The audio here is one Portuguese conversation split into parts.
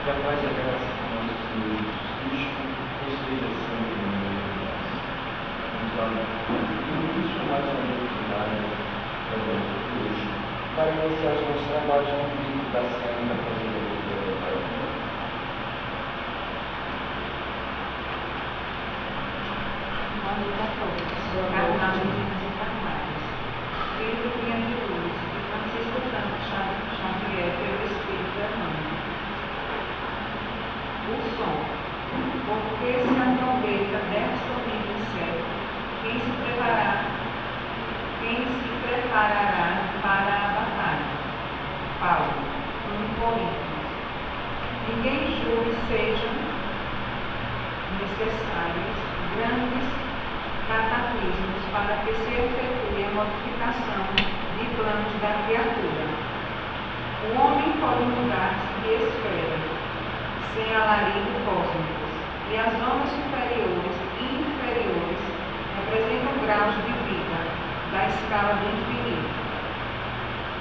que após a graça de nosso Senhor Jesus Cristo, esteja sempre no meio de nós. Vamos dar isso mais uma vez hoje, para iniciar os nossos trabalhos no livro da série da família do Pai. Filho do Pinha de Luz, e Francisco Franco Xavier, pelo Espírito Emmanuel. O som. Porque se a trombeta der somente em céu, quem se preparará para a batalha? Paulo, 1 Coríntios. Ninguém julgue sejam necessários grandes cataclismos para que se efetue a modificação de planos da criatura. O homem pode mudar-se de esfera, sem alarido cósmicos, e as zonas superiores e inferiores representam graus de vida da escala do infinito.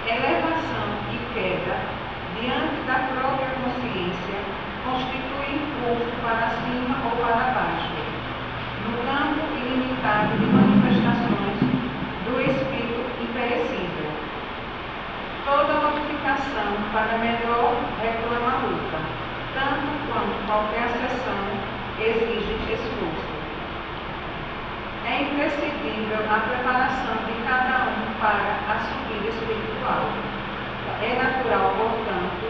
Elevação e queda diante da própria consciência constitui impulso para cima ou para baixo, no campo ilimitado de manifestações do espírito imperecível. Toda modificação para melhor reclama a luta, tanto quanto qualquer acessão exige esforço. É imprescindível a preparação de cada um para a subida espiritual. É natural, portanto,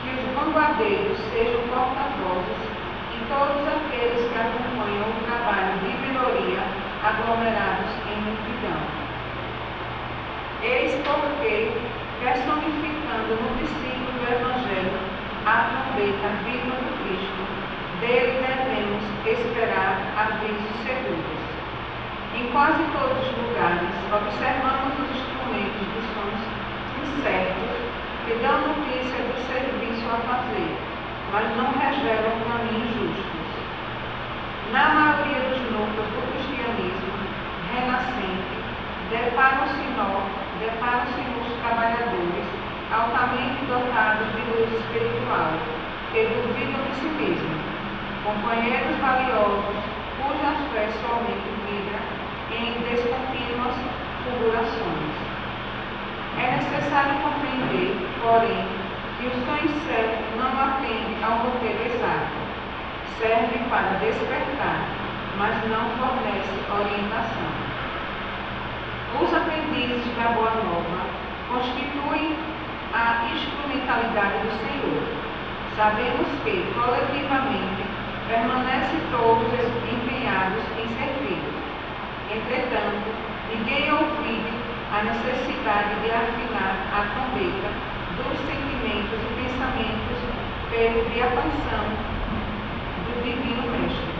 que os vanguardeiros sejam porta-vozes e todos aqueles que acompanham o trabalho de melhoria aglomerados em multidão. Eis porque, personificando no discípulo do Evangelho a trombeta viva do Cristo, dele devemos esperar avisos seguros. Em quase todos os lugares, observamos os instrumentos de sons incertos que dão notícia do serviço a fazer, mas não revelam caminhos justos. Na maioria dos núcleos do cristianismo renascente, deparam-se os trabalhadores altamente dotados de luz espiritual, que duvidam de si mesmos, companheiros valiosos, cuja fé somente vibra em descontínuas fulgurações. É necessário compreender, porém, que o sonho certo não atende ao roteiro exato. Serve para despertar, mas não fornece orientação. Os aprendizes da Boa Nova constituem a instrumentalidade do Senhor. Sabemos que, coletivamente, permanecem todos empenhados em servir. Entretanto, ninguém ouvide a necessidade de afinar a trombeta dos sentimentos e pensamentos pelo diapasão do Divino Mestre.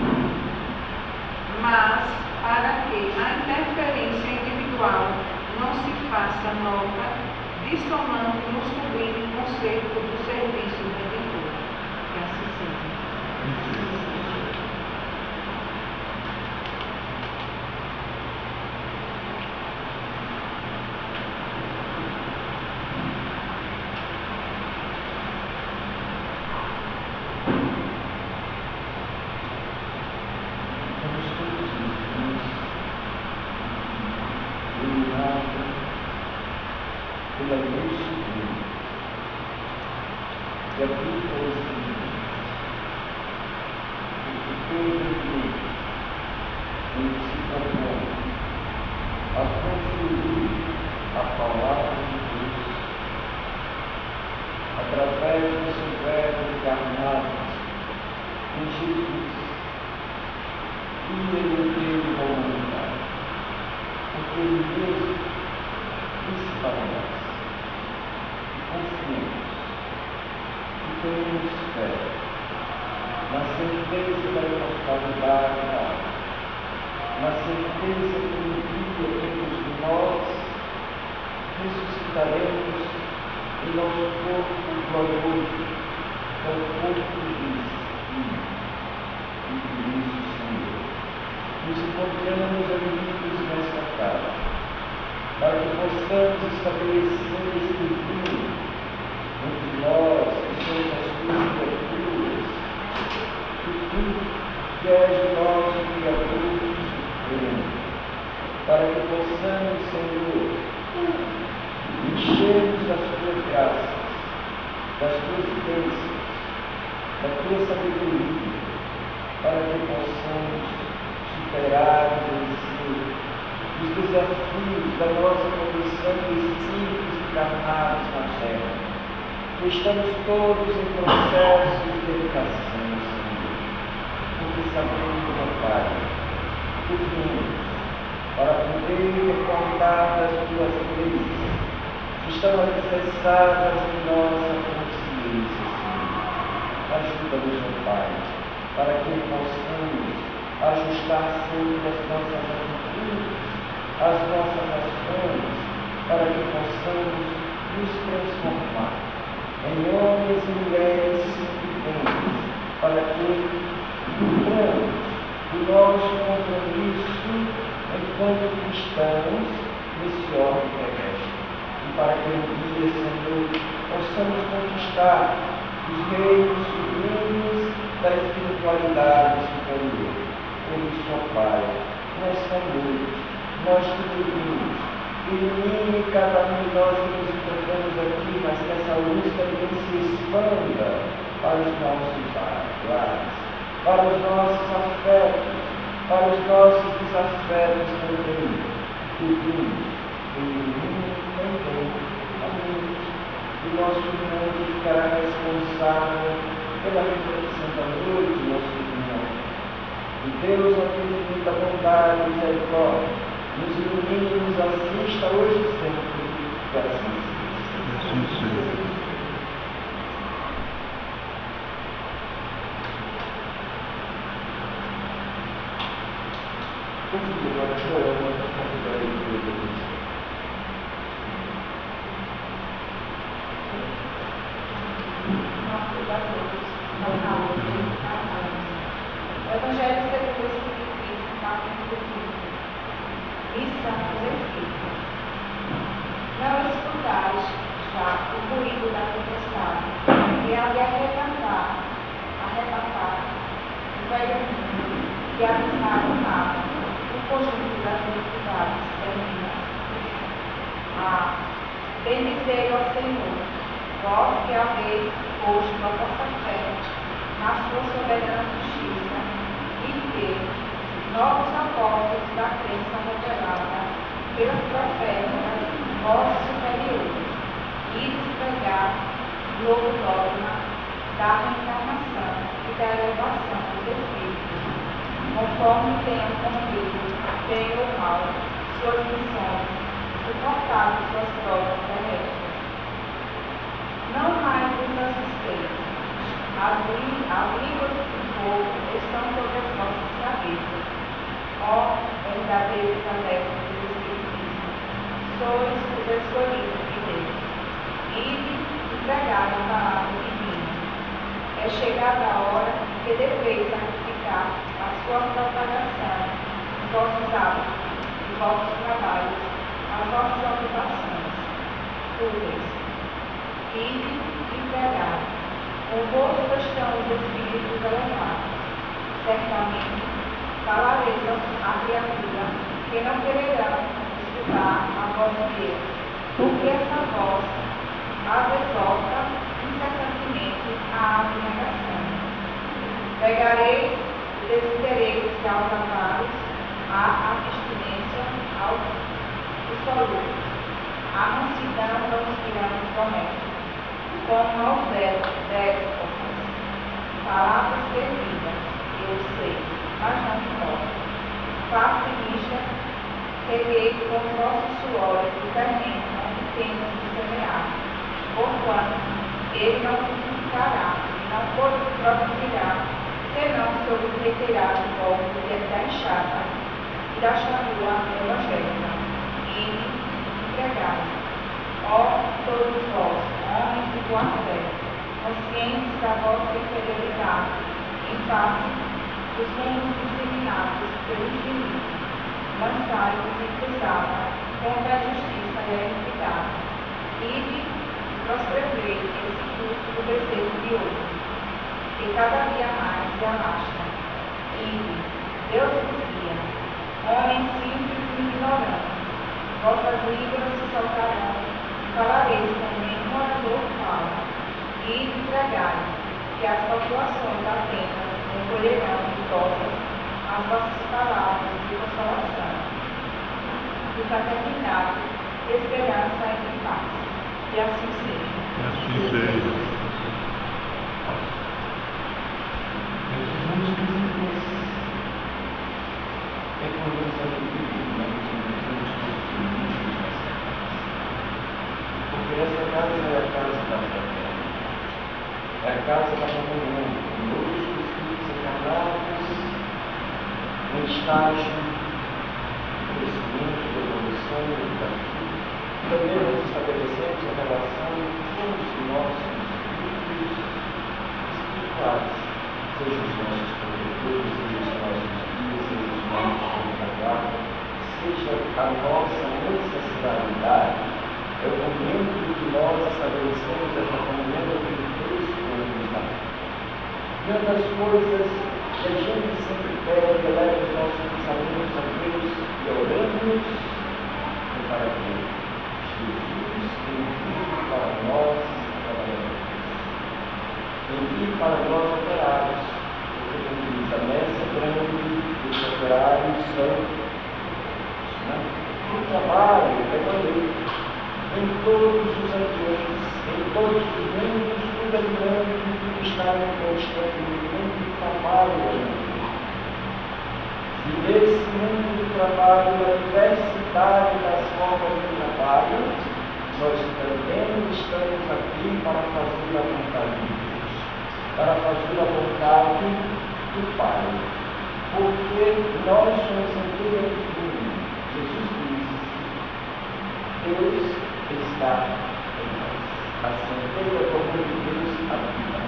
Mas, para que a interferência individual não se faça nota, dissonante no sublime conceito do serviço redentor. Que assim seja. Pela luz sublime, e abrir todas as línguas, porque todo mundo onde se propõe a construir a palavra de Deus através do seu verbo encarnado em Jesus, e ele veio da humanidade, porque ele mesmo disse para nós: confiemos e tenhamos fé na certeza da imortalidade da alma, na certeza que um dia todos nós ressuscitaremos em nosso corpo glorioso, que é o corpo de Espírito e de nosso Senhor. Nos encontramos amigos nesta casa, para que possamos estabelecer esse vínculo entre para que possamos, Senhor, enchermos das tuas graças, das tuas bênçãos, da tua sabedoria, para que possamos superar e vencer os desafios da nossa condição de espíritos encarnados na terra, que estamos todos em processo de educação, Senhor, porque sabemos, ó Pai, que viemos para poder recordar das tuas leis que estão alicerçadas em nossa consciência, Senhor. Ajuda-nos, ó Pai, para que possamos ajustar sempre as nossas atitudes, as nossas ações, para que possamos nos transformar em homens e mulheres simples, para que cumpramos o nosso compromisso enquanto cristãos nesse orbe terrestre, e para que um dia, Senhor, possamos conquistar os reinos sublimes da espiritualidade superior. Por isso, ó Pai, nesta noite, nós te pedimos, ilumine cada um de nós que nos encontramos aqui, mas que essa luz também se expanda para os nossos lares, para os nossos afetos, para os nossos desafetos também. Pedimos, ilumine também a mente. O nosso mundo ficará responsável pela reflexão da noite, nosso irmão. E Deus, a tua infinita bondade e misericórdia, nos ilumine e nos assista hoje e sempre, que assim seja. Convido agora a Joana para convidar a igreja a você. O Evangelho segundo o Espiritismo, capítulo 15. Missão dos Espíritos. Não escutais já o ruído da tempestade, que há de arrebatar o velho mundo e abismar o mar, o conjunto das iniquidades terminas. Bendizei ao Senhor, vós que haveis posto a vossa fé na sua soberana justiça, e que novos apóstolos da crença revelada pelos profetas, vossos superiores, ides pregar o novo dogma da reencarnação e da elevação dos espíritos, conforme tenham cumprido, bem ou mal, suas missões, suportado suas provas terrestres. Não mais vos assusteis. As línguas do fogo estão sobre as vossas cabeças. Ó verdadeiros adeptos do Espiritismo, sois os escolhidos de Deus. Ide e pregai a palavra divina. É chegada a hora que deveis sacrificar a sua propagação, os vossos hábitos, os vossos trabalhos, as vossas ocupações. Fúteis. Ide e pregai. Convosco estão os espíritos elevados. Certamente falareis à criatura que não quererão escutar a voz de Deus, porque essa voz as exorta incessantemente à abnegação. Pregareis o desinteresse aos avaros, à abstinência aos dissolutos, à mansidão aos tiranos domésticos, como aos déspotas. Palavras terríveis, eu sei, mas não importa. Face mista, regueis com os vossos suores o terreno onde temos de semear, porquanto ele não frutificará e não produzirá, senão sob o reiterado golpe da enxada e da chavua evangélica. E empregai. Ó todos vós, homens de boa fé, conscientes da vossa inferioridade, em face dos mundos disseminados pelo infinito, lançai-vos e cruzava contra a justiça e a iniquidade. Ide e proscrevei esse fruto do bezerro de ouro, que cada dia mais se arrasta. Ide, Deus vos guia, homens simples e ignorantes, que as populações apenas recolherão dosas as vossas palavras de consolação. E fraternidade, esperança e paz. E assim seja. Assim seja. Vamos pedir é que nós porque essa casa é a casa da fraternidade. É a casa da comunhão, todos os espíritos encarnados, no estágio de crescimento, de evolução, de educação. Também nós estabelecemos a relação com os nossos filhos espirituais, sejam os nossos protetores, sejam os nossos guias, sejam os nossos salvaguardas, seja a nossa necessidade. É o momento em que nós estabelecemos essa comunhão entre Deus e e uma das coisas que a gente sempre pede, eleva os nossos pensamentos a Deus e oramos para Deus. Jesus envie para nós trabalhadores. Envie para nós operários, porque como diz a messa grande, os operários são o trabalho é com Deus. Em todos os ambientes, em todos os mundos, tudo é grande, tudo está em constante movimento de trabalho. E nesse mundo do trabalho, a diversidade das formas de trabalho, nós também estamos aqui para fazer a vontade de Deus, para fazer a vontade do Pai. Porque nós somos centelhas do mundo. Jesus disse, Deus está em nós. A centelha do amor de Deus habita.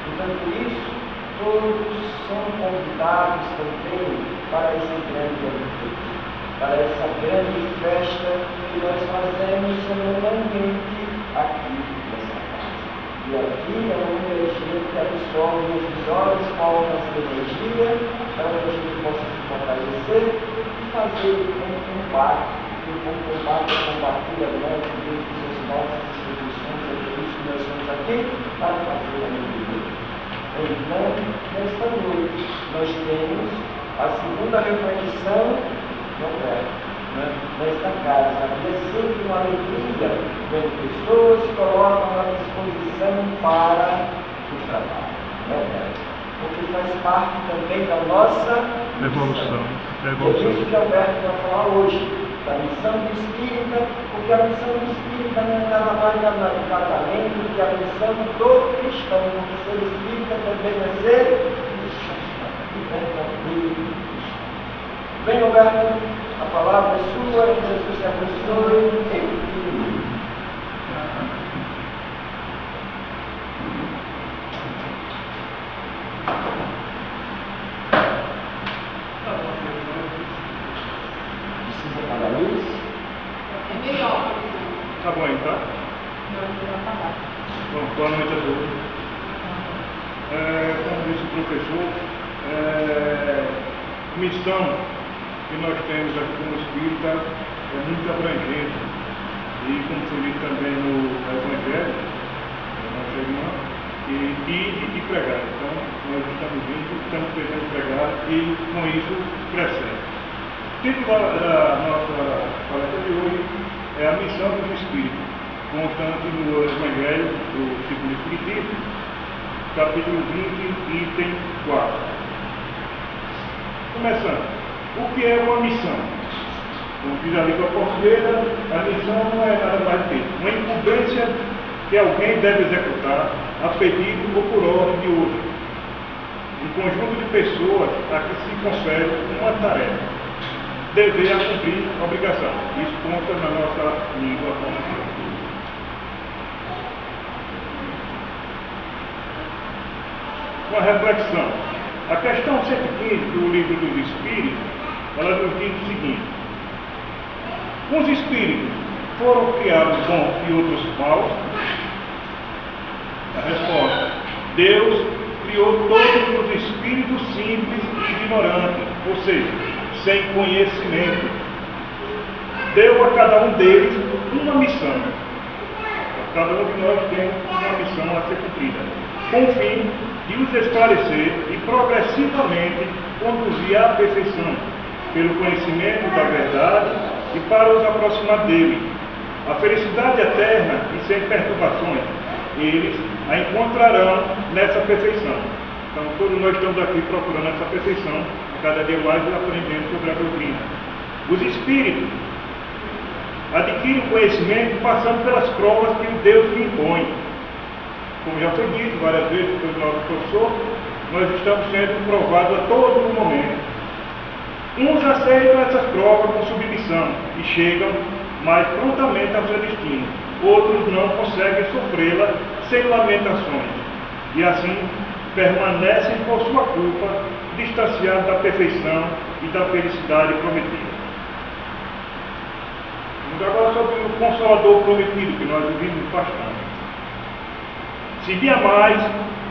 Então, por isso, todos são convidados também para esse grande evento, para essa grande festa que nós fazemos semanalmente aqui nessa casa. E aqui é uma energia que absorve as melhores formas de energia para que a gente possa se fortalecer e fazer um combate. Um combate a combater a nós mesmos, as nossas instituições, é por isso que nós estamos aqui para fazer a melhoria. Então, nesta noite, nós temos a segunda reflexão nesta casa. E é sempre uma alegria quando pessoas se colocam à disposição para o trabalho. Porque faz parte também da nossa Evolução. É isso que Alberto vai falar hoje. Da missão do Espírita, porque a missão do Espírita não é nada mais nada do casamento, que a missão do cristão, o ser espírita também é ser cristão. Bem, Alberto, a palavra é sua, que Jesus te abençoe e Tá bom, então? Bom, boa noite a todos. Como disse o professor, a missão que nós temos aqui como espírita é muito abrangente. E como foi dito também no Evangelho, da nossa irmã, e pregar. Então, nós estamos indo, estamos tentando pregar e com isso crescendo. O título da nossa palestra de hoje é a missão dos Espíritos, constante no Evangelho do Segundo Espiritismo, capítulo 20, item 4. Começando, o que é uma missão? Como diz a língua portuguesa, a missão não é nada mais do que uma incumbência que alguém deve executar a pedido ou por ordem de outro. Um conjunto de pessoas a que se confere uma tarefa. Dever a cumprir a obrigação. Isso conta na nossa língua portuguesa. Uma reflexão. A questão 115 do Livro dos Espíritos, ela nos diz o seguinte: os espíritos foram criados bons e outros maus? A resposta: Deus criou todos os espíritos simples e ignorantes, ou seja, sem conhecimento. Deu a cada um deles uma missão. Cada um de nós tem uma missão a ser cumprida. com o fim de os esclarecer e progressivamente conduzir à perfeição, pelo conhecimento da verdade e para os aproximar dele. A felicidade eterna e sem perturbações, eles a encontrarão nessa perfeição. Então, todos nós estamos aqui procurando essa perfeição, cada dia mais aprendendo sobre a doutrina. Os espíritos adquirem o conhecimento passando pelas provas que o Deus lhe impõe. Como já foi dito várias vezes pelo nosso professor, nós estamos sendo provados a todo momento. Uns aceitam essas provas com submissão e chegam mais prontamente ao seu destino. Outros não conseguem sofrê-la sem lamentações. E assim permanecem por sua culpa distanciados da perfeição e da felicidade prometida. Vamos agora sobre o Consolador prometido, que nós ouvimos bastante. Se me amais,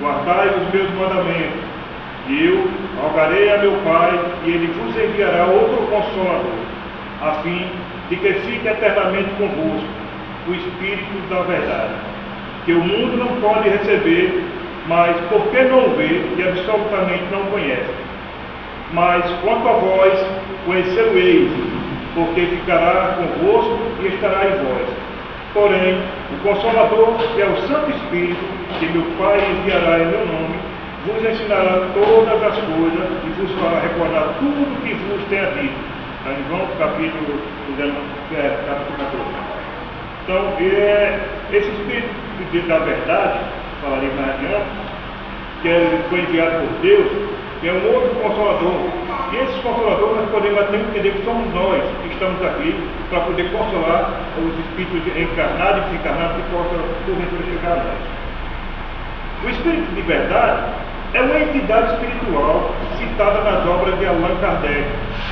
guardai os meus mandamentos. Eu rogarei a meu Pai, e ele vos enviará outro Consolador, a fim de que fique eternamente convosco, o Espírito da verdade, que o mundo não pode receber, mas porque não o vê e absolutamente não conhece. Mas quanto a vós, conhecê-lo-eis, porque ficará convosco e estará em vós. Porém, o Consolador, que é o Santo Espírito, que meu Pai enviará em meu nome, vos ensinará todas as coisas e vos fará recordar tudo o que vos tenha dito. Está em João, capítulo 14. Então, esse Espírito da verdade, falarei mais adiante, que foi enviado por Deus, que é um outro Consolador. E esses Consoladores nós podemos até entender que somos nós que estamos aqui para poder consolar os espíritos encarnados e desencarnados que possam, porventura, chegar a nós. O Espírito de verdade é uma entidade espiritual citada nas obras de Allan Kardec,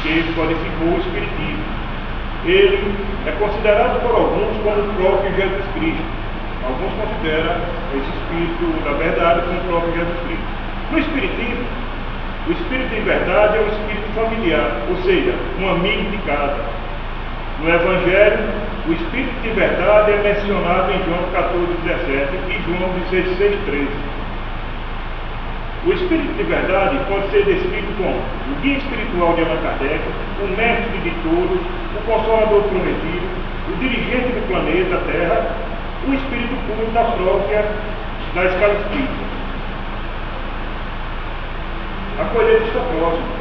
que codificou o Espiritismo. Ele é considerado por alguns como o próprio Jesus Cristo. Alguns consideram esse Espírito da verdade como o próprio Jesus Cristo. No Espiritismo, o Espírito de verdade é um espírito familiar, ou seja, um amigo de casa. No Evangelho, o Espírito de verdade é mencionado em João 14:17 e João 16:13. O Espírito de verdade pode ser descrito como o guia espiritual de Allan Kardec, o mestre de todos, o Consolador prometido, o dirigente do planeta Terra, o Espírito puro da escala espírita. A colheita está próxima,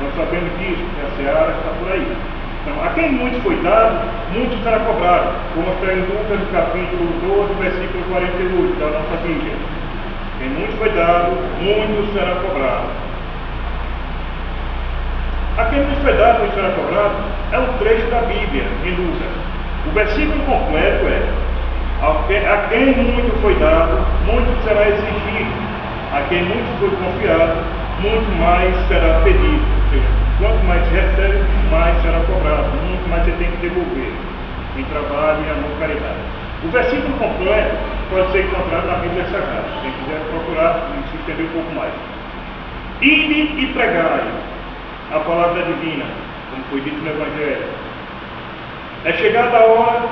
nós sabemos disso, que a seara está por aí. Então, a quem muito foi dado, muito será cobrado, como está em Lucas, no capítulo 12, versículo 48 da nossa Bíblia. Quem muito foi dado, muito será cobrado. A quem muito foi dado, muito será cobrado, é um trecho da Bíblia, em Lucas. O versículo completo é: a quem muito foi dado, muito será exigido. A quem muito foi confiado, muito mais será pedido. Ou seja, quanto mais se recebe, mais será cobrado. Muito mais você tem que devolver em trabalho, em amor e caridade. O versículo completo pode ser encontrado na Bíblia Sagrada. Quem quiser procurar e se entender um pouco mais. Ide e pregai a palavra divina, como foi dito no Evangelho. É chegada a hora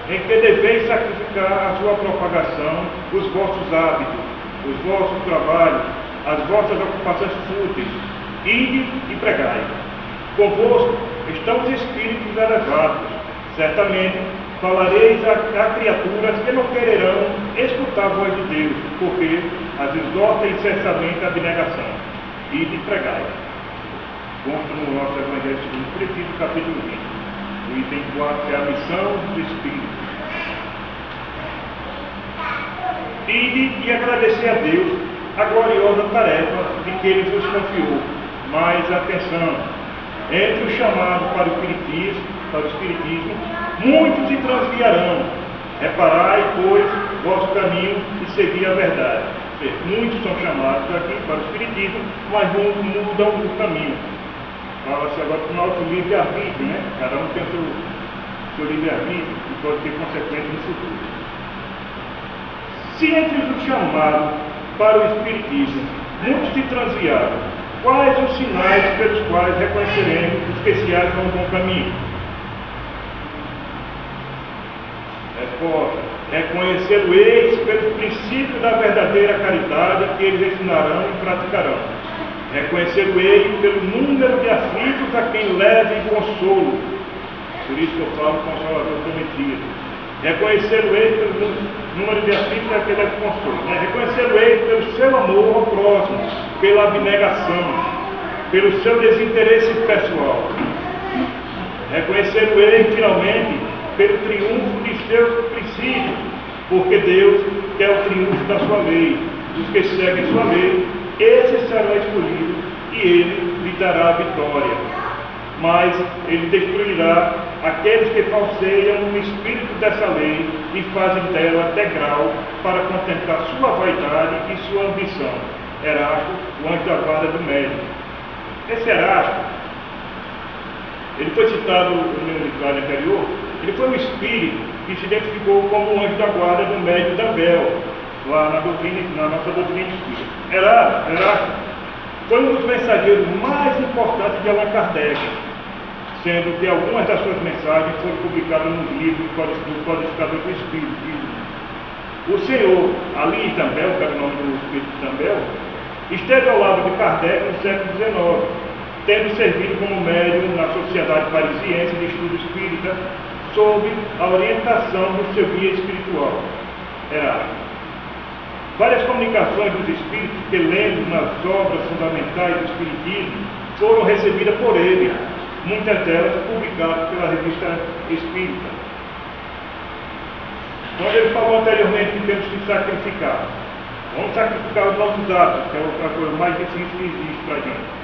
em que deveis sacrificar a sua propagação, os vossos hábitos, os vossos trabalhos, as vossas ocupações fúteis. Ide e pregai. Convosco estão os espíritos elevados. Certamente falareis a criaturas que não quererão escutar a voz de Deus, porque as exorta incessantemente a abnegação. Ide e pregai. Consta no nosso Evangelho segundo o Espiritismo, capítulo 20. O item 4 é a missão do Espírito. Ide e agradecer a Deus a gloriosa tarefa de que Ele vos confiou. Mas atenção, entre os chamados para o Espiritismo, muitos se transviarão. Reparai, pois, vosso caminho e segui a verdade. Ou seja, muitos são chamados aqui para o Espiritismo, mas muitos mudam o caminho. Fala-se agora do nosso livre-arbítrio, né? Cada um tem o seu livre-arbítrio e pode ter consequências no futuro. Se entre os chamados para o Espiritismo muitos se transviaram, quais os sinais pelos quais reconheceremos os que se acham no bom caminho? Resposta: Reconhecê-lo-eis pelos princípios da verdadeira caridade que eles ensinarão e praticarão. Reconhecê-lo-eis pelo número de aflitos a quem leve consolo. Por isso que eu falo Consolador prometido. Reconhecê-lo-eis pelo número de aflitos a quem leve consolo. Reconhecê-lo-eis pelo seu amor ao próximo, pela abnegação, pelo seu desinteresse pessoal. Reconhecê-lo-eis, finalmente, pelo triunfo de seus princípios, porque Deus quer o triunfo da sua lei. Os que seguem sua lei, esses serão escolhidos e ele lhe dará a vitória. Mas ele destruirá aqueles que falseiam o espírito dessa lei e fazem dela degrau para contemplar sua vaidade e sua ambição. Erasto, o anjo da guarda do médico. Esse Erasto, ele foi citado no meu slide anterior. Ele foi um espírito que se identificou como o anjo da guarda do médico da Bel, lá na nossa doutrina espírita. Erasto foi um dos mensageiros mais importantes de Allan Kardec, sendo que algumas das suas mensagens foram publicadas nos livros do Codificador do Espírito. O senhor Ali Tambel, que era o nome do espírito Tambel, esteve ao lado de Kardec no século XIX, tendo servido como médium na Sociedade Parisiense de Estudo Espírita, sob a orientação do seu guia espiritual, Erasto. Várias comunicações dos espíritos que lemos nas obras fundamentais do Espiritismo foram recebidas por ele, muitas delas publicadas pela Revista Espírita. Quando ele falou anteriormente que temos que sacrificar, vamos sacrificar os nossos atos, que é a coisa mais difícil que existe para a gente.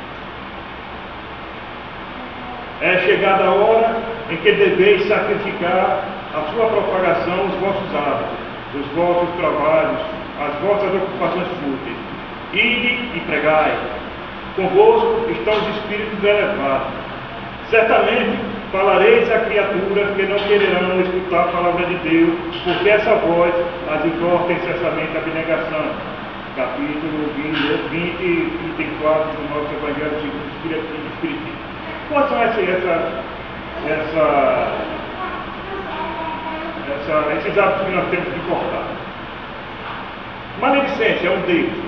É chegada a hora em que deveis sacrificar a sua propagação, os vossos hábitos, os vossos trabalhos, as vossas ocupações fúteis. Ide e pregai. Convosco estão os espíritos elevados. Certamente falareis a criaturas que não quererão escutar a palavra de Deus, porque essa voz as exorta incessanmente à abnegação. Capítulo 20 e 34 do nosso Evangelho segundo o Espiritismo. Quais são esses hábitos que nós temos que cortar? Maledicência é um deles. O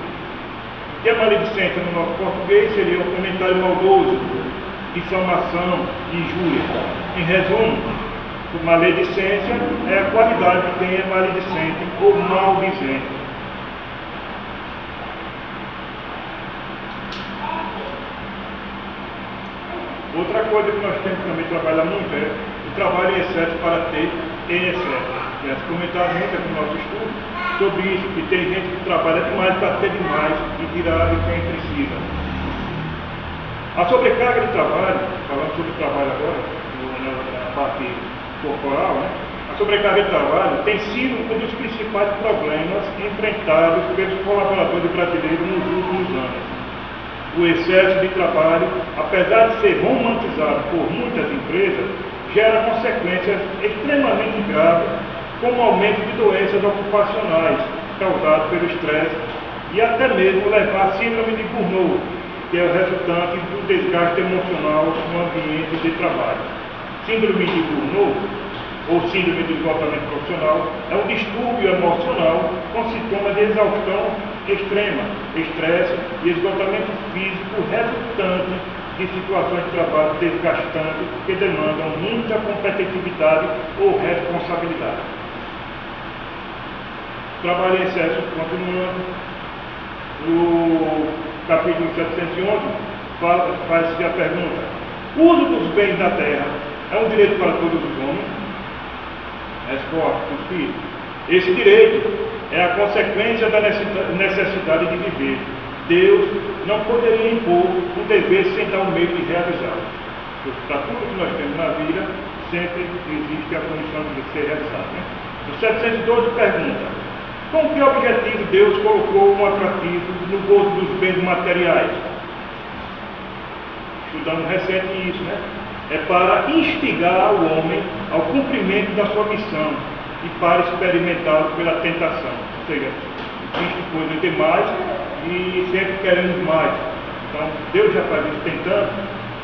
que é maledicência no nosso português seria um comentário maldoso, difamação, injúria. Em resumo, maledicência é a qualidade de quem é maledicente ou maldizente. Outra coisa que nós temos que também trabalhar muito é o trabalho em excesso para ter em excesso. Já se comentaram muito aqui no nosso estudo sobre isso, que tem gente que trabalha demais para ter demais e tirar de quem precisa. A sobrecarga de trabalho, falando sobre trabalho agora, na parte corporal, né? A sobrecarga de trabalho tem sido um dos principais problemas enfrentados pelos colaboradores brasileiros nos últimos anos. O excesso de trabalho, apesar de ser romantizado por muitas empresas, gera consequências extremamente graves, como aumento de doenças ocupacionais causadas pelo estresse e até mesmo levar a síndrome de Burnout, que é o resultante do desgaste emocional no ambiente de trabalho. Síndrome de Burnout, ou síndrome de esgotamento profissional, é um distúrbio emocional com sintomas de exaustão extrema, estresse e esgotamento físico resultante de situações de trabalho desgastantes que demandam muita competitividade ou responsabilidade. Trabalho em excesso, continuando, no capítulo 711, faz-se a pergunta: o uso dos bens da terra é um direito para todos os homens? Resposta: filho, esse direito é a consequência da necessidade de viver. Deus não poderia impor o dever sem dar um meio de realizá-lo. Para tudo que nós temos na vida, sempre existe a condição de ser realizado. Né? O 712 pergunta: com que objetivo Deus colocou um atrativo no gozo dos bens materiais? Estudamos recente isso, né? É para instigar o homem ao cumprimento da sua missão e para experimentá-lo pela tentação. Ou seja, existe coisa demais e sempre queremos mais. Então, Deus já faz isso tentando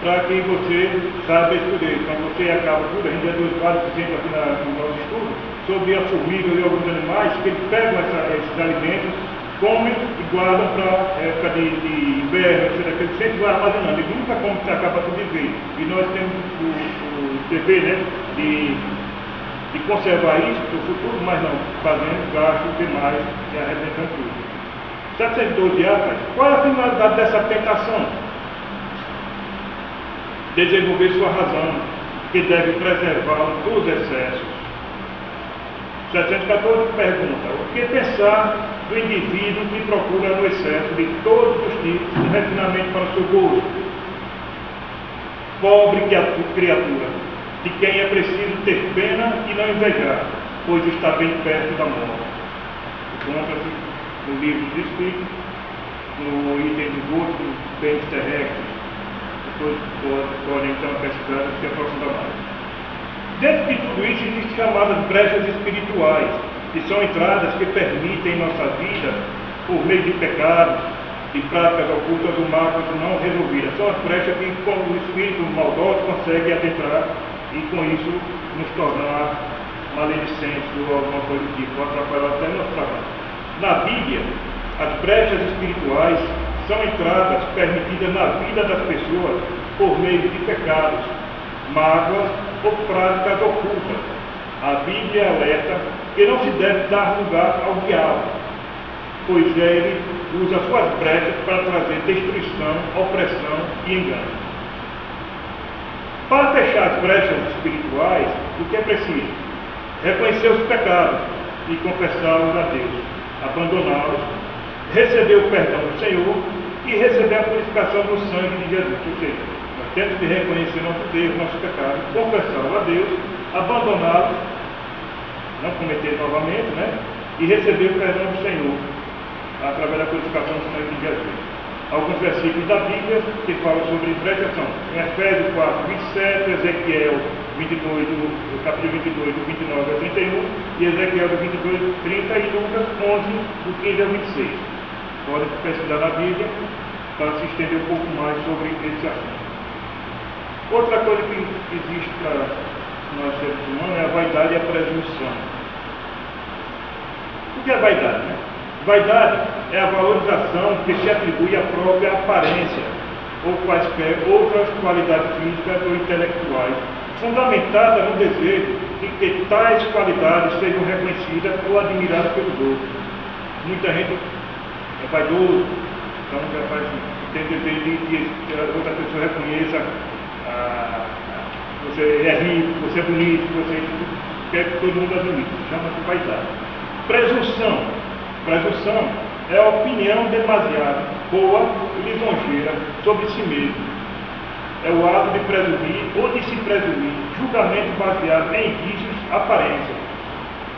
para que você saiba escolher. Então você acaba tudo, a gente já deu vários exemplos aqui no nosso estudo, sobre a formiga e alguns animais, que eles pegam esses alimentos, comem e guardam para época de inverno, etc. Eles sempre vão armazenando, eles nunca comem, que acaba tudo de vez. E nós temos o dever, né, de conservar isso para o futuro, mas não fazendo gasto demais e arrebentando tudo. 712 rapaz, qual é a finalidade dessa tentação? Desenvolver sua razão, que deve preservá-lo dos excessos. 714 pergunta: o que pensar do indivíduo que procura no excesso de todos os tipos de refinamento para o seu gozo? Pobre criatura, de quem é preciso ter pena e não invejar, pois está bem perto da morte. Encontra-se no livro dos Espíritos, no item do gosto dos bens terrestres. Depois podem então pesquisar e se aprofundar mais. Dentro de tudo isso existem chamadas brechas espirituais, que são entradas que permitem em nossa vida, por meio de pecados, de práticas ocultas ou mágoas não resolvidas. São as brechas que o espírito maldoso consegue adentrar e com isso nos tornar maledicentes ou alguma coisa do tipo, atrapalhar até nosso trabalho. Na Bíblia, as brechas espirituais são entradas permitidas na vida das pessoas por meio de pecados, mágoas ou práticas ocultas. A Bíblia alerta que não se deve dar lugar ao diabo, pois ele usa suas brechas para trazer destruição, opressão e engano. Para fechar as brechas espirituais, o que é preciso? Reconhecer os pecados e confessá-los a Deus, abandoná-los, receber o perdão do Senhor e receber a purificação do sangue de Jesus. Ou seja, nós temos que reconhecer nossos erros, nossos pecados, confessá-los a Deus, abandoná-los, não cometer novamente, né? E receber o perdão do Senhor através da purificação do sangue de Jesus. Alguns versículos da Bíblia que falam sobre brecha são em Efésios 4, 27, Ezequiel 22, do capítulo 22, do 29 ao 31, e Ezequiel do 22, 30 e Lucas 11, do 15 ao 26. Podem pesquisar na Bíblia para se estender um pouco mais sobre esse assunto. Outra coisa que existe para nós seres humanos é a vaidade e a presunção. O que é vaidade, né? Vaidade é a valorização que se atribui à própria aparência ou quaisquer outras qualidades físicas ou intelectuais, fundamentada no desejo de que tais qualidades sejam reconhecidas ou admiradas pelos outros. Muita gente é vaidoso, então tem desejo de que outra pessoa reconheça você é rico, você é bonito, você quer que todo mundo admire. Chama-se vaidade. Presunção é a opinião demasiado boa e lisonjeira sobre si mesmo. É o ato de presumir ou de se presumir, julgamento baseado em indícios, aparência.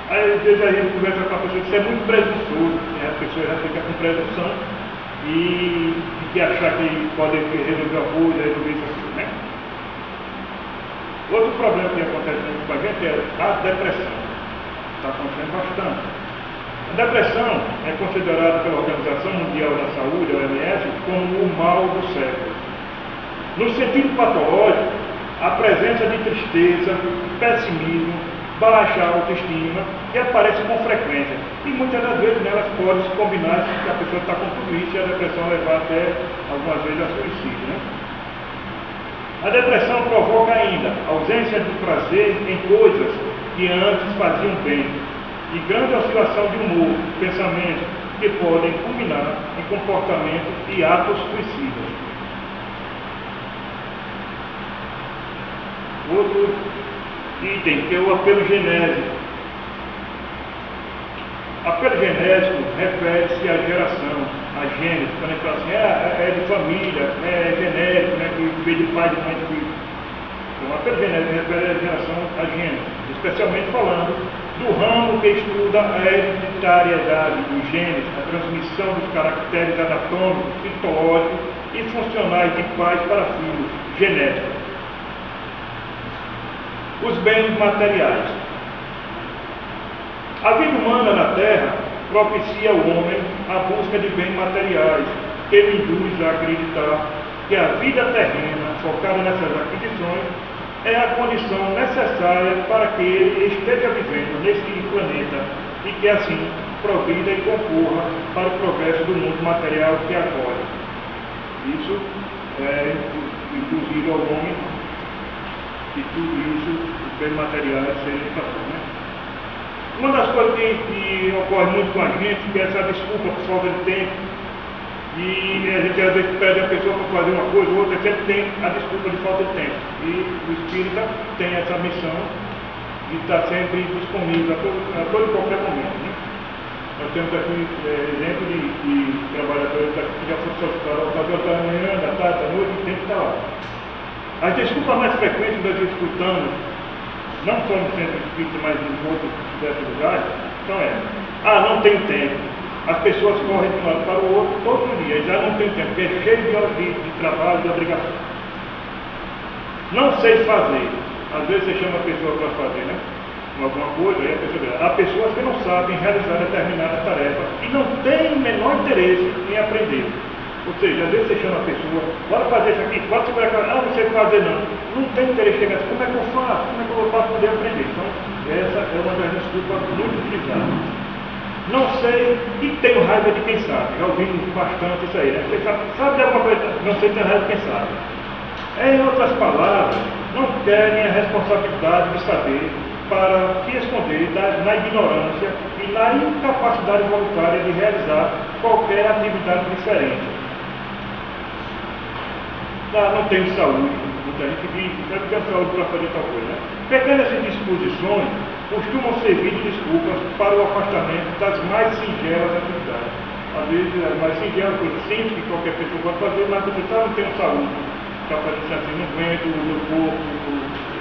Aí às vezes a gente conversa com a pessoa que é muito presunçoso, né? A pessoa já fica com presunção e de achar que pode resolver a coisa, resolver isso aqui, né? Outro problema que acontece com a gente é a depressão. Está acontecendo bastante. A depressão é considerada pela Organização Mundial da Saúde, a OMS, como o mal do século. No sentido patológico, a presença de tristeza, pessimismo, baixa autoestima, que aparece com frequência. E muitas das vezes elas podem se combinar se a pessoa está com tudo isso e a depressão levar até algumas vezes a suicídio, né? A depressão provoca ainda ausência de prazer em coisas que antes faziam bem, e grande oscilação de humor, pensamentos, que podem culminar em comportamentos e atos suicidas. Outro item, que é o apelo genésico. Apelo genésico refere-se à geração, a gênese. Quando a gente fala assim, é de família, é genético, né, que veio de pai, de mãe, de filho. Então, apelo genésico refere à geração, a gênese, especialmente falando do ramo que estuda a hereditariedade dos genes, a transmissão dos caracteres anatômicos, fisiológicos e funcionais de pais para filhos, genética. Os bens materiais. A vida humana na Terra propicia ao homem a busca de bens materiais, que lhe induz a acreditar que a vida terrena focada nessas aquisições, é a condição necessária para que ele esteja vivendo nesse planeta e que assim progrida e concorra para o progresso do mundo material que acolhe. Isso é inclusive ao nome de tudo isso, os bens materiais serem fator, né? Uma das coisas que ocorre muito com a gente é essa desculpa por falta de tempo. E a gente às vezes pede a pessoa para fazer uma coisa ou outra, sempre tem a desculpa de falta de tempo. E o espírita tem essa missão de estar sempre disponível a todo e qualquer momento, né? Nós temos aqui exemplo de trabalhadores que já foram solicitados ao fazer da manhã, da tarde, da noite, e tem que estar lá. As desculpas mais frequentes nós escutamos, não só no centro espírita, mas em outros diversos lugares, são essas. Não tenho tempo. As pessoas correm de um lado para o outro todo dia, já não tem tempo, porque é cheio de trabalho, de obrigação. Não sei fazer. Às vezes você chama a pessoa para fazer, né? Alguma coisa, aí a pessoa diz, há pessoas que não sabem realizar determinada tarefa e não têm o menor interesse em aprender. Ou seja, às vezes você chama a pessoa, bora fazer isso aqui, bora segurar aquela, não sei fazer não. Não tem interesse em chegar assim, como é que eu faço? Como é que eu vou poder aprender? Então, essa é uma das desculpas muito utilizadas. Não sei e tenho raiva de quem sabe. Já ouvimos bastante isso aí, né? Você sabe de alguma coisa? Não sei, tenho raiva de quem sabe. Em outras palavras, não querem a responsabilidade de saber para se esconder na ignorância e na incapacidade voluntária de realizar qualquer atividade diferente. Não tenho saúde, muita gente diz, não tenho saúde para fazer tal coisa, né? Pequenas indisposições costumam servir de desculpas para o afastamento das mais singelas atividades. Às vezes, as mais singelas, coisas simples que qualquer pessoa pode fazer, mas você não tem saúde para fazer isso assim, não aguento, o meu corpo,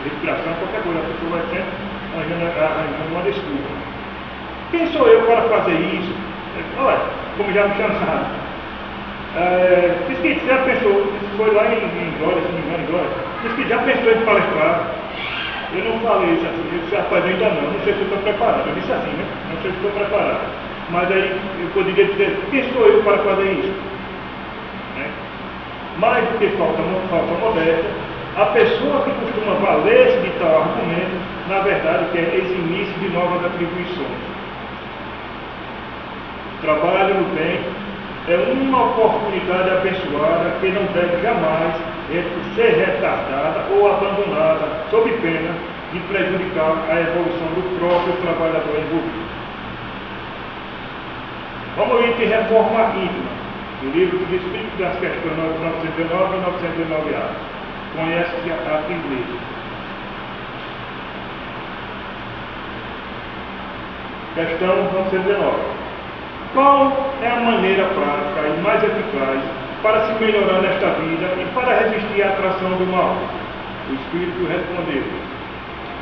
respiração, qualquer coisa, a pessoa vai sempre arranjando uma desculpa. Quem sou eu para fazer isso? Olha, como já me chamaram. Diz que já pensou, foi lá em Glória, se não me engano, em Glória, diz que já pensou em palestrar. Eu não falei isso assim, eu disse, rapaz, ainda não sei se eu estou preparado. Eu disse assim, né? Não sei se estou preparado. Mas aí eu poderia dizer, quem sou eu para fazer isso? Né? Mais do que falta modéstia, a pessoa que costuma valer-se de tal argumento, na verdade, quer eximir-se de novas atribuições. Trabalho no bem é uma oportunidade abençoada que não deve jamais ser retardada ou abandonada, sob pena de prejudicar a evolução do próprio trabalhador envolvido. Vamos ao item Reforma Íntima, do livro dos Espíritos das questões 919 e 919A. Conhece-se a inglês. Questão 919. Qual é a maneira prática e mais eficaz para se melhorar nesta vida e para resistir à atração do mal? O Espírito respondeu: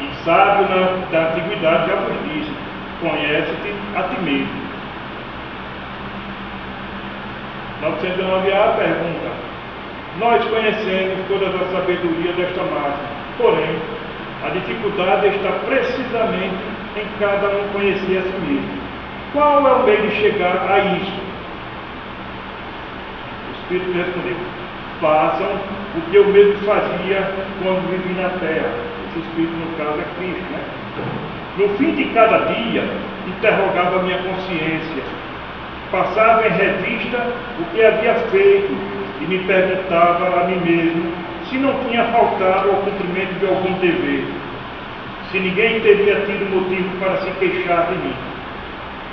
um sábio da antiguidade já vos disse, conhece-te a ti mesmo. 909A pergunta: nós conhecemos toda a sabedoria desta máxima, porém, a dificuldade está precisamente em cada um conhecer a si mesmo. Qual é o meio de chegar a isso? O Espírito respondeu: façam o que eu mesmo fazia quando vivi na terra. Esse Espírito, no caso, é Cristo, né? No fim de cada dia, interrogava minha consciência, passava em revista o que havia feito e me perguntava a mim mesmo se não tinha faltado ao cumprimento de algum dever, se ninguém teria tido motivo para se queixar de mim.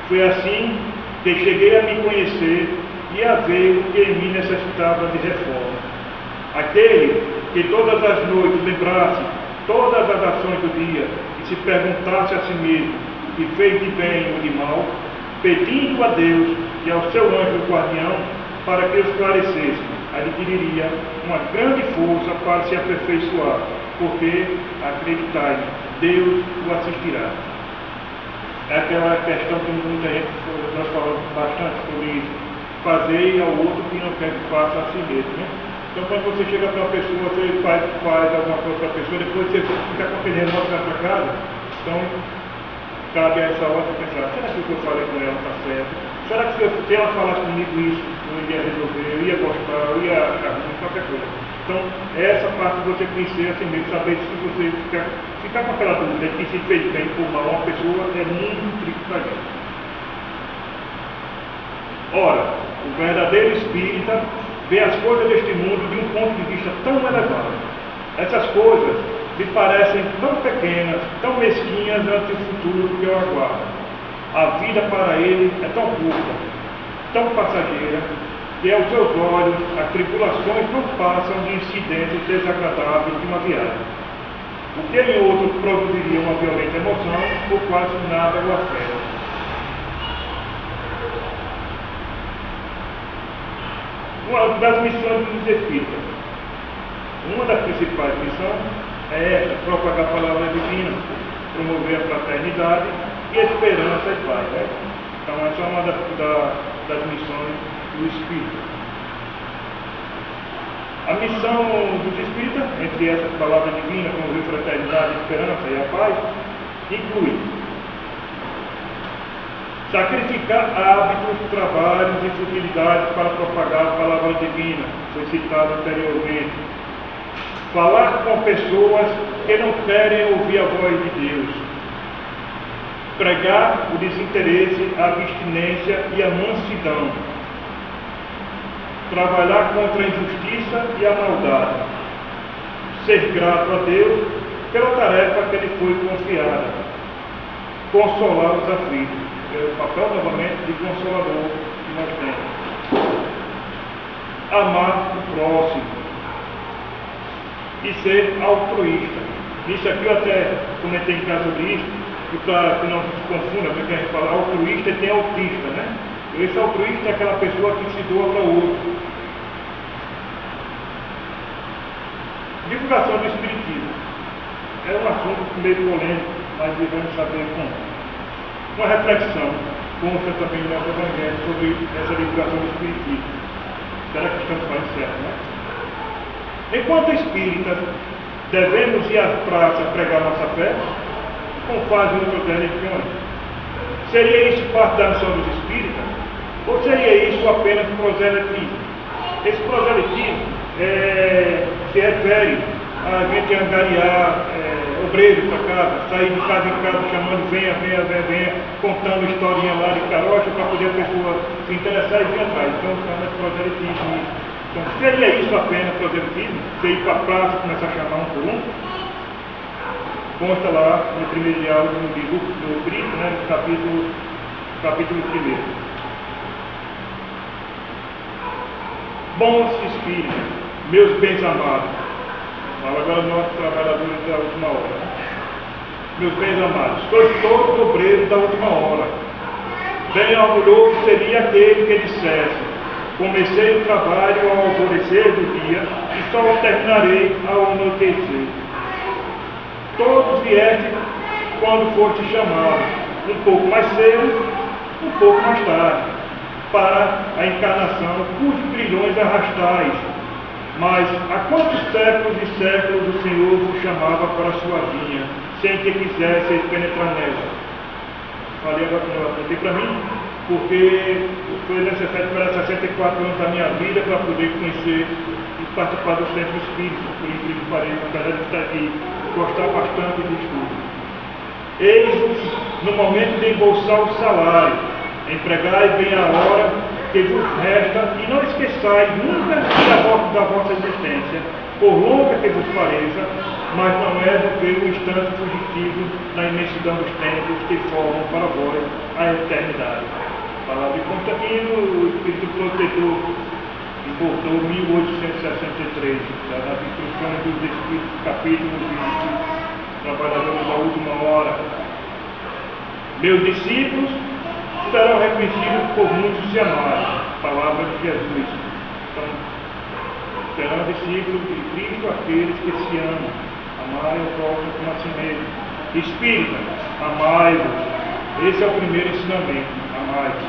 Foi assim que cheguei a me conhecer e a ver o que em mim necessitava de reforma. Aquele que todas as noites lembrasse todas as ações do dia e se perguntasse a si mesmo o que fez de bem ou de mal, pedindo a Deus e ao seu anjo guardião para que o esclarecesse, adquiriria uma grande força para se aperfeiçoar, porque, acreditai, Deus o assistirá. É aquela questão que muita gente, nós falamos bastante sobre isso, fazer ao outro que não quer que faça a si mesmo, né? Então, quando você chega para uma pessoa, você faz alguma coisa para a pessoa, depois você fica com aquele remorso na sua casa, então cabe a essa hora pensar, será que o que eu falei com ela está certo? Será que se ela falasse comigo isso, eu iria resolver, eu ia gostar, eu ia achar ruim, qualquer coisa? Então, essa parte você conhecer assim mesmo, saber se você ficar com aquela dúvida que se fez bem ou mal uma pessoa é muito triste para a gente. Ora, o verdadeiro espírita vê as coisas deste mundo de um ponto de vista tão elevado. Essas coisas lhe parecem tão pequenas, tão mesquinhas ante o futuro que o aguarda. A vida para ele é tão curta, tão passageira, que aos seus olhos as tribulações não passam de incidentes desagradáveis de uma viagem. O que em outro produziria uma violenta emoção, por quase nada o afeta. Uma das missões dos espíritas. Uma das principais missões é esta: propagar a palavra divina, promover a fraternidade e a esperança e paz. Né? Então essa é uma das missões do Espírito. A missão dos Espíritas, entre essas palavras divinas, promover a fraternidade, a esperança e a paz, inclui sacrificar hábitos, trabalhos e futilidades para propagar a palavra divina, foi citado anteriormente. Falar com pessoas que não querem ouvir a voz de Deus. Pregar o desinteresse, a abstinência e a mansidão. Trabalhar contra a injustiça e a maldade. Ser grato a Deus pela tarefa que lhe foi confiada. Consolar os aflitos. É o papel, novamente, de consolador que nós temos. Amar o próximo. E ser altruísta. Isso aqui eu até comentei em casa sobre isso, e para que não se confunda, porque a gente fala altruísta e tem autista, né? Esse altruísta é aquela pessoa que se doa para o outro. Divulgação do Espiritismo. É um assunto meio polêmico, mas devemos saber como. Uma reflexão consta também no nosso Evangelho sobre essa divulgação do Espiritismo. Será que estamos falando certo, né? Enquanto espíritas, devemos ir à praça pregar nossa fé, como fazem outras religiões. Seria isso parte da missão dos espíritas? Ou seria isso apenas proselitismo? Esse proselitismo se refere a gente angariar obreiros para casa, sair de casa em casa chamando venha, contando historinha lá de carocha para poder a pessoa se interessar e vir atrás. Então chama de proselitismo. Então seria isso apenas proselitismo? Você ir para a praça e começar a chamar um por um? Consta lá no primeiro diálogo do livro do Cristo, né, no capítulo 1. Bons espíritos, meus bens amados. Fala agora nós, trabalhadores da última hora. Meus bens amados, sois todos obreiros da última hora. Bem orgulhoso seria aquele que dissesse: comecei o trabalho ao alvorecer do dia e só o terminarei ao anoitecer. Todos vieste quando foste chamado, um pouco mais cedo, um pouco mais tarde, para a encarnação, cujos trilhões arrastais. Mas há quantos séculos e séculos o Senhor vos chamava para a sua vinha, sem que quisesse penetrar nela? Falei agora que não aprendi para mim, porque foi necessário esperar 64 anos da minha vida para poder conhecer e participar do Centro Espírita, por incrível que pareça, apesar de estar aqui, gostar bastante do estudo. Eis no momento de embolsar o salário, empregai bem a hora que vos resta, e não esqueçais nunca da vossa existência, por longa que vos pareça, mas não é do que o instante fugitivo na imensidão dos tempos que formam para vós a eternidade. Palavra de Constantino, o Espírito Protetor, importou 1863, das instruções dos Espíritos, capítulo 20, trabalhadores da última hora. Meus discípulos serão reconhecidos por muitos e amados. Palavra de Jesus. Então, serão discípulos de Cristo aqueles que se amam. Amai o próximo como a si mesmo. Espírita, amai-vos. Esse é o primeiro ensinamento. Amai-vos.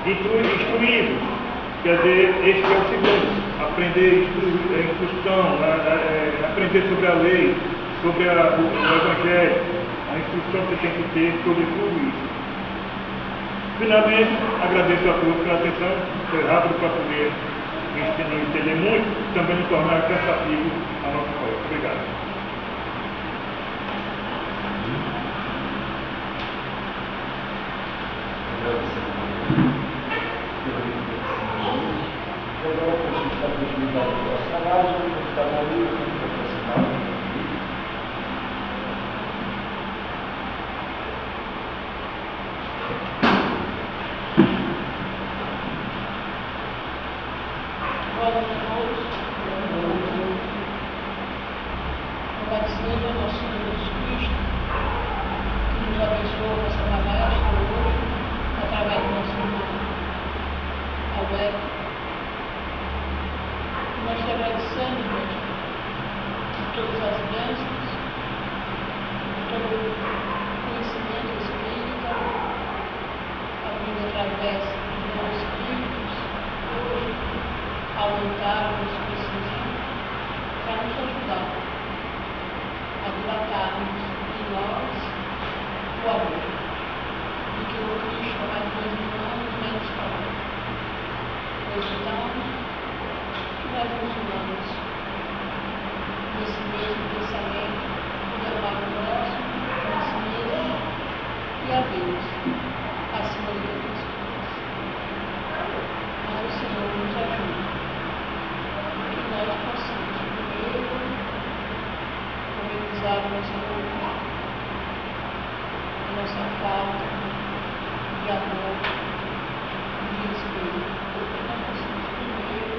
Instruí-vos. Quer dizer, este é o segundo. Aprender instrução, aprender sobre a lei, sobre o Evangelho. A instrução que você tem que ter sobre tudo isso. Finalmente, agradeço a todos pela atenção, foi rápido para poder gente não entender muito, também não tornar cansativo a nossa prova. Obrigado. Agora, a gente está continuando a nossa análise, a gente está na linha, a gente vai aproximar. Louvado seja nosso Senhor Jesus Cristo, que nos abençoou com essa palestra hoje, através do nosso irmão Alberto. Nós te agradecemos, Deus, por todas as bênçãos, por todo o conhecimento espírita, a vida através dos nossos espíritos, hoje, aumentarmos, precisamos, para nos ajudar a dilatarmos em nós o amor, e que o Cristo há mais 2000 anos menos falou. Pois então, que nós nos unamos nesse mesmo pensamento de amar o próximo, a si mesmo e a Deus, acima de todas as coisas. Mas o Senhor nos ajude, que nós possamos primeiro amenizar o nosso corpo, a nossa falta de amor, de respeito, porque nós possamos primeiro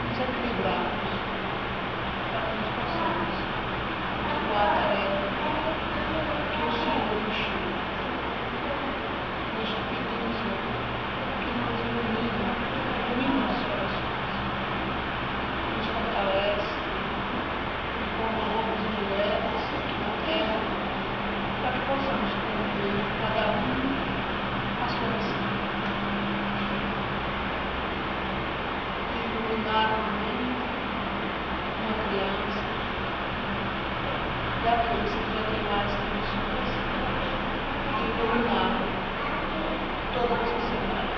nos equilibrarmos para que nós possamos atuar a tarefa que o Senhor nos chama. Nós te pedimos, Senhor, que nos ilumine nossos corações, nos fortalece como homens e mulheres aqui na terra, para que possamos cumprir cada um a sua missão. Iluminar uma criança e aqueles que já têm mais condições de iluminar toda a sociedade.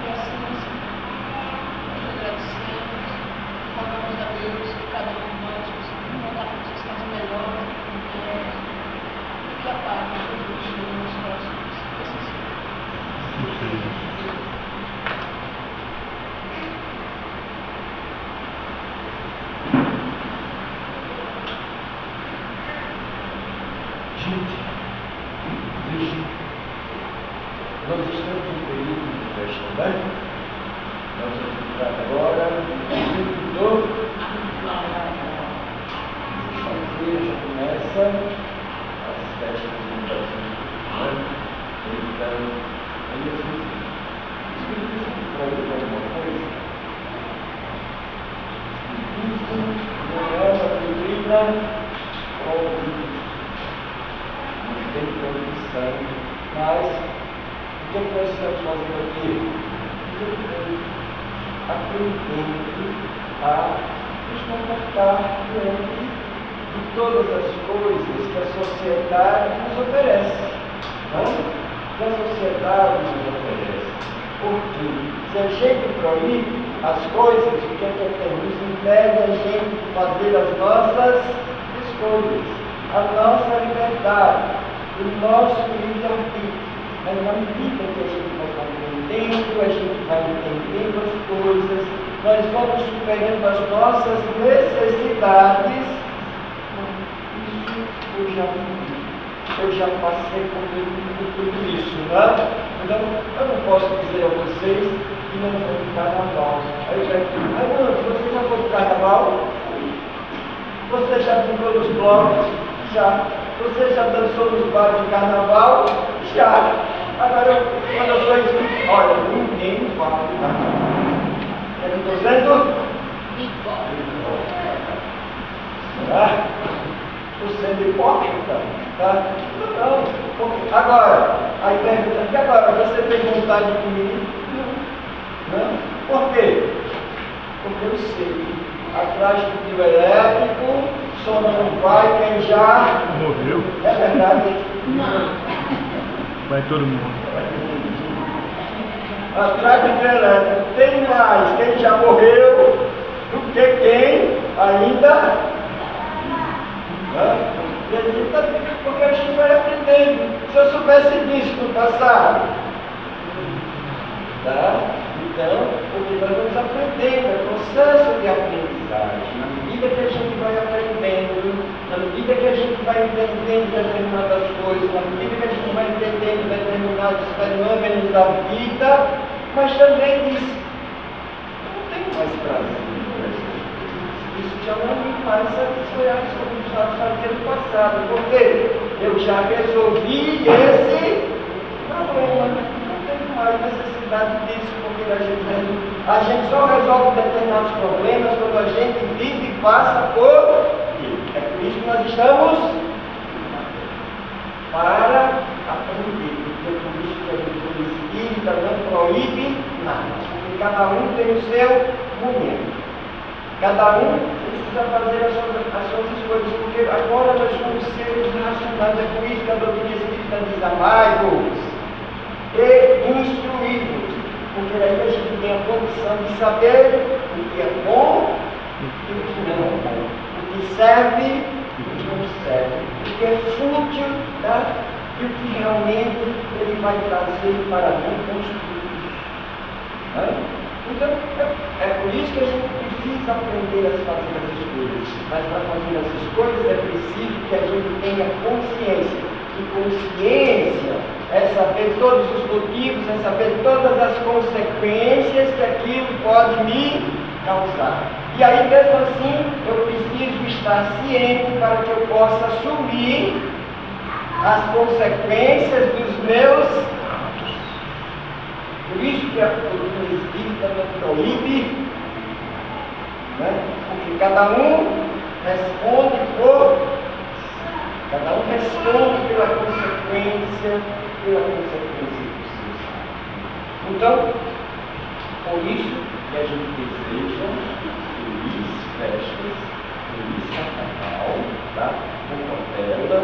E assim, nós agradecemos, rogamos a Deus que cada um de nós possa encontrar conquistas melhores com Deus e que a paz de Jesus chegue nos corações. Gente, veja, nós estamos em período de festa, né? Nós vamos entrar agora no período do sexta-feira, já começa as festas do Brasil, né? Então, aí a gente, o Espiritismo prova alguma coisa? O Espiritismo não é uma doutrina tem condição, mas o que nós estamos fazendo aqui? Aprendendo a nos comportar diante de todas as coisas que a sociedade nos oferece. Não? Que a sociedade nos oferece. Porque se a gente proíbe as coisas, o que nos impede a gente de fazer as nossas escolhas, a nossa liberdade, o nosso livre-arbítrio. Mas na medida que a gente vai compreendendo, a gente vai entendendo as coisas, nós vamos superando as nossas necessidades. Isso eu já vivi, eu já passei por tudo isso, né? Então, eu não posso dizer a vocês que não foi de carnaval. Aí eu digo, você já foi de carnaval? Você já brincou nos blocos? Já. Você já dançou nos bares de carnaval? Já. Agora, quando eu sou espírita, olha, ninguém fala de carnaval. É que eu estou dizendo? Será? Estou sendo hipócrita? Tá? Não. Agora, aí pergunta, e agora? Você tem vontade de comer? Não. Por quê? Porque eu sei. Atrás do trio elétrico, só não vai quem já morreu. É verdade? Não. Vai todo mundo. Atrás do trio elétrico tem mais quem já morreu do que quem ainda acredita, porque a gente vai aprendendo. Se eu soubesse disso no passado, tá? Então, porque nós vamos aprendendo, é processo de aprendizagem. Na medida que a gente vai aprendendo, na medida que a gente vai entendendo determinadas coisas, na medida que a gente vai entendendo determinados fenômenos da vida, mas também diz, eu não tenho mais prazer nessas coisas. Isso já não me faz satisfazer como estava fazendo no passado, porque eu já resolvi esse problema. Não tenho mais necessidade disso, porque a gente só resolve determinados problemas quando a gente vive e passa por ele. É por isso que nós estamos para aprender. É por isso que a gente espírita não proíbe nada, porque cada um tem o seu momento. Cada um precisa fazer as suas escolhas, porque agora nós somos seres racionais. É por isso que a doutrina espírita diz: amai-vos e instruí-vos, porque aí a gente tem a condição de saber o que é bom e o que não é bom, o que serve e o que não serve, o que é fútil, tá? E o que realmente ele vai trazer para mim construir. Né? Então, é por isso que a gente precisa aprender a fazer as escolhas. Mas para fazer as escolhas é preciso que a gente tenha consciência. E consciência é saber todos os motivos, é saber todas as consequências que aquilo pode me causar. E aí, mesmo assim, eu preciso estar ciente para que eu possa assumir as consequências dos meus atos. Por isso que a doutrina espírita não proíbe, né? Porque cada um responde pela consequência dos seus atos. Então, por isso que a gente deseja feliz festas, feliz carnaval, tá? Com cautela,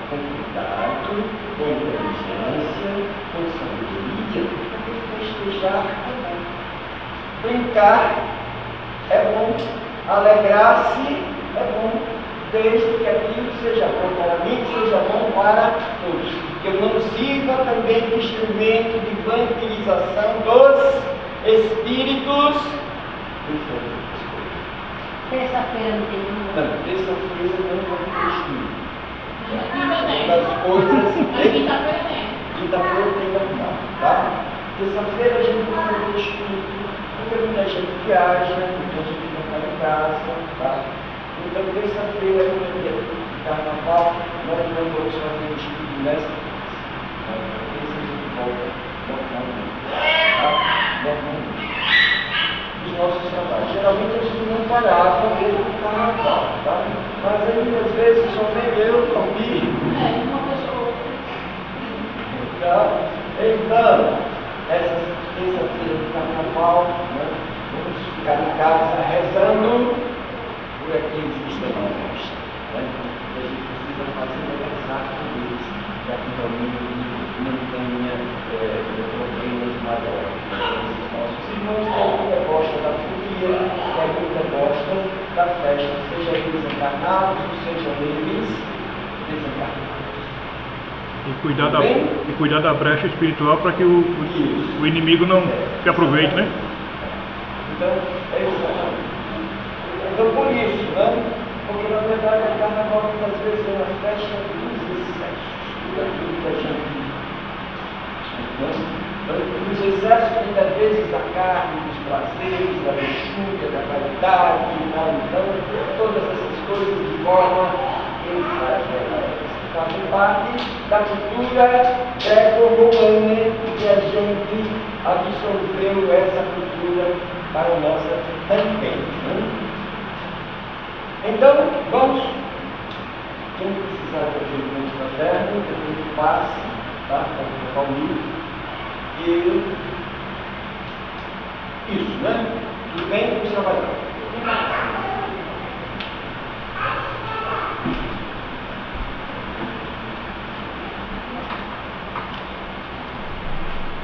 com cuidado, com inteligência, com sabedoria, porque festejar é bom. Brincar é bom, alegrar-se é bom, desde que aquilo seja bom para mim, seja bom para todos. Que eu não sirva também de instrumento de vampirização dos espíritos inferiores. Terça-feira não tem nenhum. Não, terça-feira não vamos construir. Quinta-feira tem. Das coisas. Quinta-feira tem. Quinta-feira tem normal, tá? Terça-feira a gente não vai construir, porque muita gente viaja, muita gente não está em casa, tá? Então, terça-feira, no dia de carnaval, nós não vamos fazer o estudo nessa terça a gente volta normalmente, tá? Normalmente. Os nossos trabalhos. Geralmente a gente não parava mesmo no carnaval, tá? Mas aí, às vezes, só vem eu, comigo. Uma pessoa. Tá? Então, essa terça-feira do carnaval, né, vamos ficar em casa rezando por aqueles que estão na festa. Né? A gente precisa fazer rezar por eles, para que realmente não tenha problemas maiores. Os nossos irmãos que ainda gostam da folia, que ainda gostam da festa, seja eles encarnados ou sejam eles desencarnados. E cuidar da brecha espiritual para que o inimigo não se aproveite, né? Então, é exatamente. Então, por isso, né? Porque na verdade a carnaval muitas vezes é uma festa dos excessos, tudo aquilo que a gente. Dos excessos, muitas vezes, da carne, dos prazeres, da luxúria, da vaidade, então, todas essas coisas de forma exagerada. Fazem parte da cultura greco-romana que a gente absorveu essa cultura para a nossa também. Né? Então, vamos. Quem precisar de ajuda fraterno, depois que passe, tá? Para colocar o livro. E isso, né? Tudo bem? Vamos trabalhar.